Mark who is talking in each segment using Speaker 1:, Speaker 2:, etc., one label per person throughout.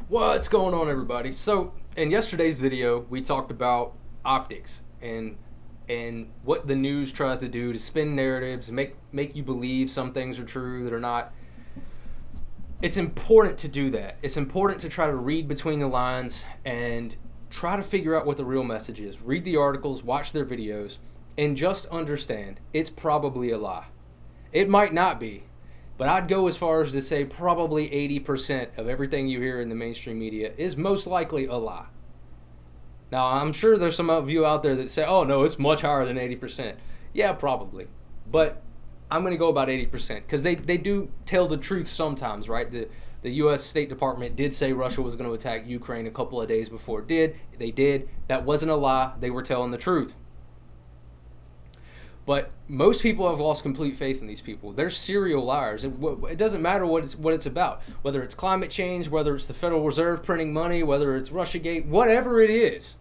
Speaker 1: What's going on, everybody? So in yesterday's video we talked about optics and what the news tries to do to spin narratives, make you believe some things are true that are not. It's important to do that. It's important to try to read between the lines and try to figure out what the real message is. Read the articles, watch their videos, and just understand it's probably a lie. It might not be, but I'd go as far as to say probably 80% of everything you hear in the mainstream media is most likely a lie. Now, I'm sure there's some of you out there that say, oh no, it's much higher than 80%. Yeah, probably. But I'm going to go about 80% because they do tell the truth sometimes, right? The U.S. State Department did say Russia was going to attack Ukraine a couple of days before it did. They did. That wasn't a lie. They were telling the truth. But most people have lost complete faith in these people. They're serial liars. It doesn't matter what it's about. Whether it's climate change, whether it's the Federal Reserve printing money, whether it's Russiagate, whatever it is.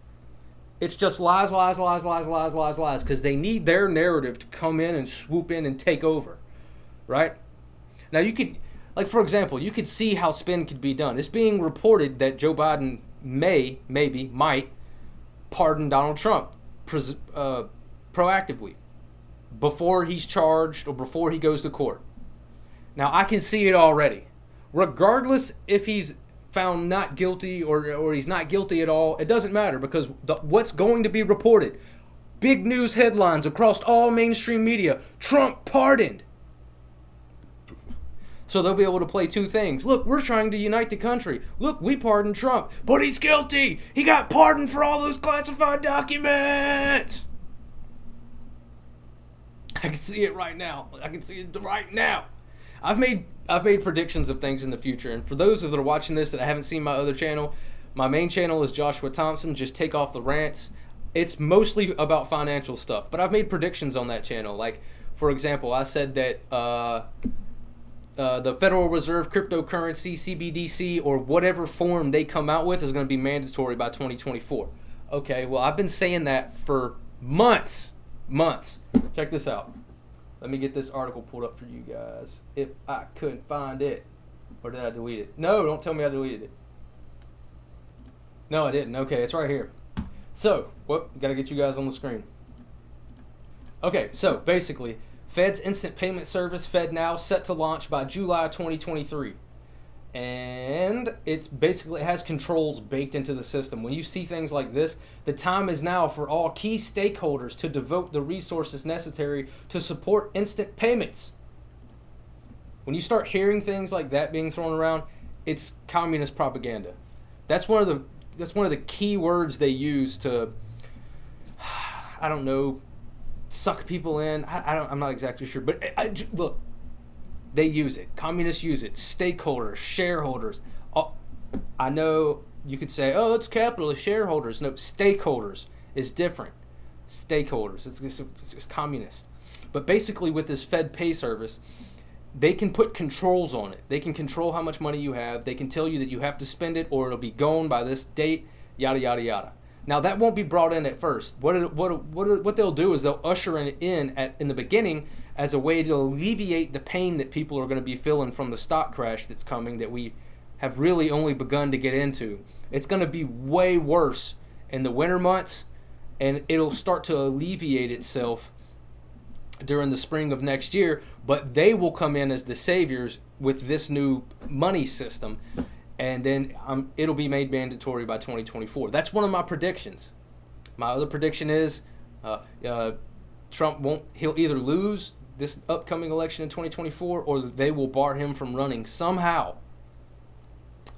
Speaker 1: It's just lies, lies, lies, lies, lies, lies, lies. Because they need their narrative to come in and swoop in and take over. Right? Now you could, like for example, you could see how spin could be done. It's being reported that Joe Biden might pardon Donald Trump proactively, before he's charged or before he goes to court. Now, I can see it already. Regardless if he's found not guilty or he's not guilty at all, it doesn't matter because what's going to be reported, big news headlines across all mainstream media, Trump pardoned. So they'll be able to play two things. Look, we're trying to unite the country. Look, we pardoned Trump, but he's guilty. He got pardoned for all those classified documents. I can see it right now. I've made predictions of things in the future, and for those that are watching this that haven't seen my other channel, my main channel is Joshua Thompson. Just take off the rants. It's mostly about financial stuff, but I've made predictions on that channel. Like, for example, I said that the Federal Reserve cryptocurrency, CBDC, or whatever form they come out with is going to be mandatory by 2024. Okay, well, I've been saying that for months. Check this out. Let me get this article pulled up for you guys. If I couldn't find it. Or did I delete it? No, don't tell me I deleted it. No, I didn't. Okay, it's right here. So, gotta get you guys on the screen. Okay, so basically, Fed's instant payment service, FedNow, set to launch by July 2023. And it has controls baked into the system. When you see things like this, the time is now for all key stakeholders to devote the resources necessary to support instant payments. When you start hearing things like that being thrown around, it's communist propaganda. That's one of the key words they use to, I don't know, suck people in. I'm not exactly sure, but look. They use it. Communists use it. Stakeholders, shareholders. I know you could say, oh, it's capitalist, shareholders. No, stakeholders is different. Stakeholders. It's communist. But basically with this Fed pay service, they can put controls on it. They can control how much money you have. They can tell you that you have to spend it or it'll be gone by this date, yada, yada, yada. Now, that won't be brought in at first. What they'll do is they'll usher it in the beginning as a way to alleviate the pain that people are going to be feeling from the stock crash that's coming that we have really only begun to get into. It's going to be way worse in the winter months, and it'll start to alleviate itself during the spring of next year, but they will come in as the saviors with this new money system, and then it'll be made mandatory by 2024. That's one of my predictions. My other prediction is Trump he'll either lose this upcoming election in 2024 or they will bar him from running somehow.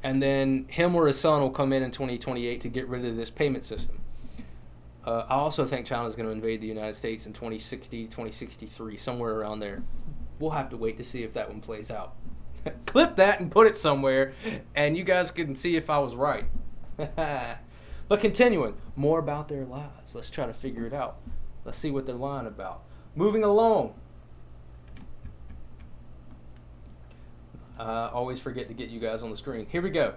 Speaker 1: And then him or his son will come in 2028 to get rid of this payment system. I also think China's going to invade the United States in 2060, 2063, somewhere around there. We'll have to wait to see if that one plays out. Clip that and put it somewhere, and you guys can see if I was right. But continuing, more about their lies. Let's try to figure it out. Let's see what they're lying about. Moving along. Always forget to get you guys on the screen. Here we go.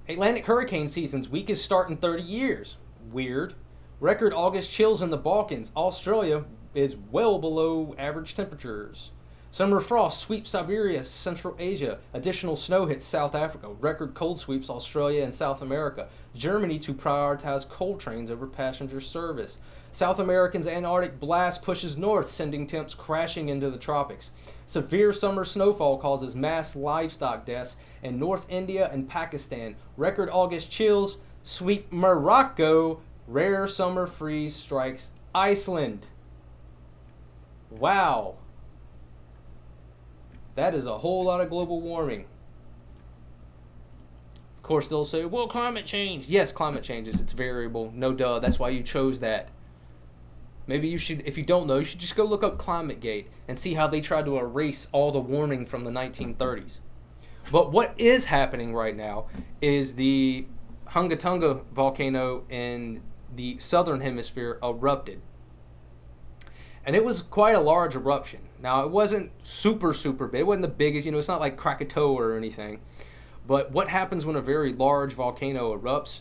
Speaker 1: Atlantic hurricane season's weakest start in 30 years. Weird. Record August chills in the Balkans. Australia is well below average temperatures. Summer frost sweeps Siberia, Central Asia. Additional snow hits South Africa. Record cold sweeps Australia and South America. Germany to prioritize coal trains over passenger service. South America's Antarctic blast pushes north, sending temps crashing into the tropics. Severe summer snowfall causes mass livestock deaths in North India and Pakistan. Record August chills sweep Morocco. Rare summer freeze strikes Iceland. Wow. That is a whole lot of global warming. Of course, they'll say, well, climate change. Yes, climate change is, it's variable. No duh. That's why you chose that. Maybe you should, if you don't know, you should just go look up ClimateGate and see how they tried to erase all the warming from the 1930s. But what is happening right now is the Hungatunga volcano in the southern hemisphere erupted. And it was quite a large eruption. Now, it wasn't super big. It wasn't the biggest, it's not like Krakatoa or anything. But what happens when a very large volcano erupts?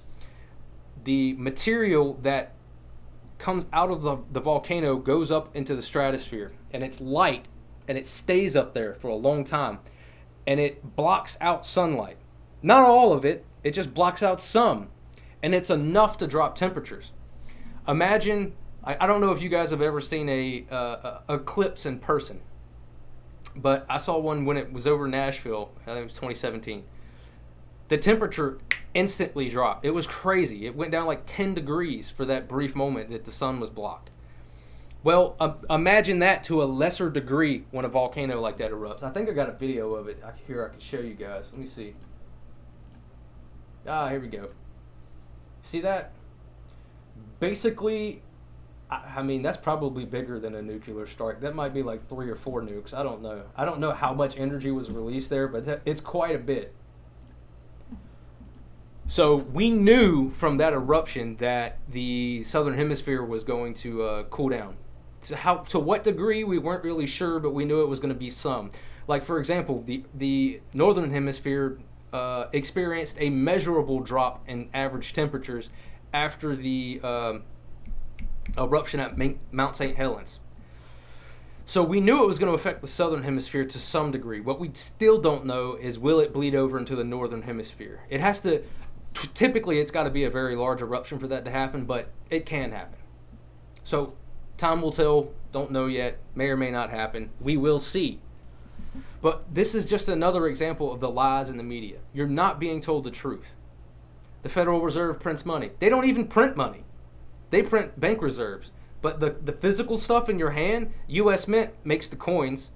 Speaker 1: The material that comes out of the volcano goes up into the stratosphere. And it's light. And it stays up there for a long time. And it blocks out sunlight. Not all of it. It just blocks out some. And it's enough to drop temperatures. Imagine... I don't know if you guys have ever seen a eclipse in person, but I saw one when it was over Nashville. I think it was 2017. The temperature instantly dropped. It was crazy. It went down like 10 degrees for that brief moment that the sun was blocked. Well, imagine that to a lesser degree when a volcano like that erupts. I think I got a video of it here I can show you guys. Let me see. Here we go. See that? Basically... I mean, that's probably bigger than a nuclear strike. That might be like 3 or 4 nukes. I don't know. I don't know how much energy was released there, but it's quite a bit. So we knew from that eruption that the southern hemisphere was going to cool down. To what degree, we weren't really sure, but we knew it was going to be some. Like, for example, the northern hemisphere experienced a measurable drop in average temperatures after the... eruption at Mount St. Helens. So we knew it was going to affect the southern hemisphere to some degree. What we still don't know is, will it bleed over into the northern hemisphere? It has to, typically it's got to be a very large eruption for that to happen, but it can happen. So time will tell, don't know yet, may or may not happen. We will see. But this is just another example of the lies in the media. You're not being told the truth. The Federal Reserve prints money. They don't even print money. They print bank reserves. But the physical stuff in your hand, U.S. Mint makes the coins.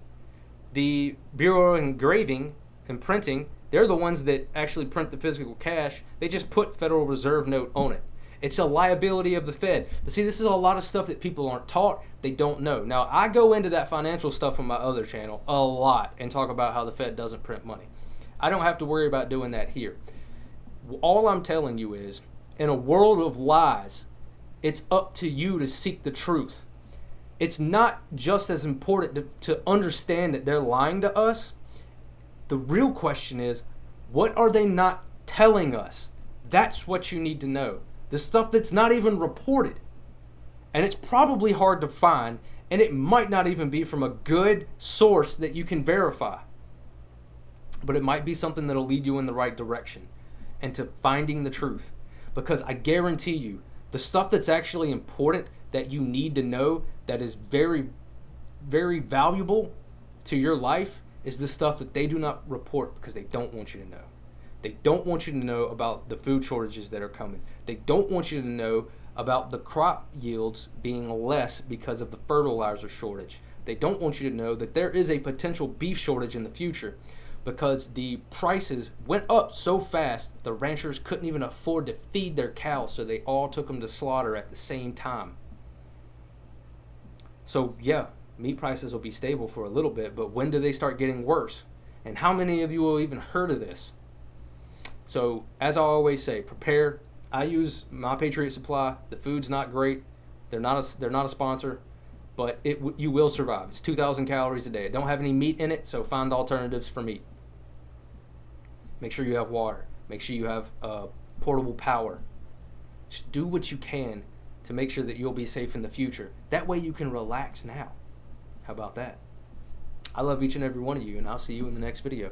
Speaker 1: The Bureau of Engraving and Printing, they're the ones that actually print the physical cash. They just put Federal Reserve note on it. It's a liability of the Fed. But see, this is a lot of stuff that people aren't taught. They don't know. Now, I go into that financial stuff on my other channel a lot and talk about how the Fed doesn't print money. I don't have to worry about doing that here. All I'm telling you is, in a world of lies, it's up to you to seek the truth. It's not just as important to understand that they're lying to us. The real question is, what are they not telling us? That's what you need to know. The stuff that's not even reported. And it's probably hard to find, and it might not even be from a good source that you can verify. But it might be something that'll lead you in the right direction and to finding the truth. Because I guarantee you, the stuff that's actually important that you need to know, that is very, very valuable to your life, is the stuff that they do not report because they don't want you to know. They don't want you to know about the food shortages that are coming. They don't want you to know about the crop yields being less because of the fertilizer shortage. They don't want you to know that there is a potential beef shortage in the future because the prices went up so fast the ranchers couldn't even afford to feed their cows, so they all took them to slaughter at the same time. So yeah, meat prices will be stable for a little bit, but when do they start getting worse? And how many of you will even heard of this? So as I always say, prepare. I use My Patriot Supply. The food's not great. They're not a sponsor, but you will survive. It's 2,000 calories a day. It don't have any meat in it, so find alternatives for meat. Make sure you have water. Make sure you have portable power. Just do what you can to make sure that you'll be safe in the future. That way you can relax now. How about that? I love each and every one of you, and I'll see you in the next video.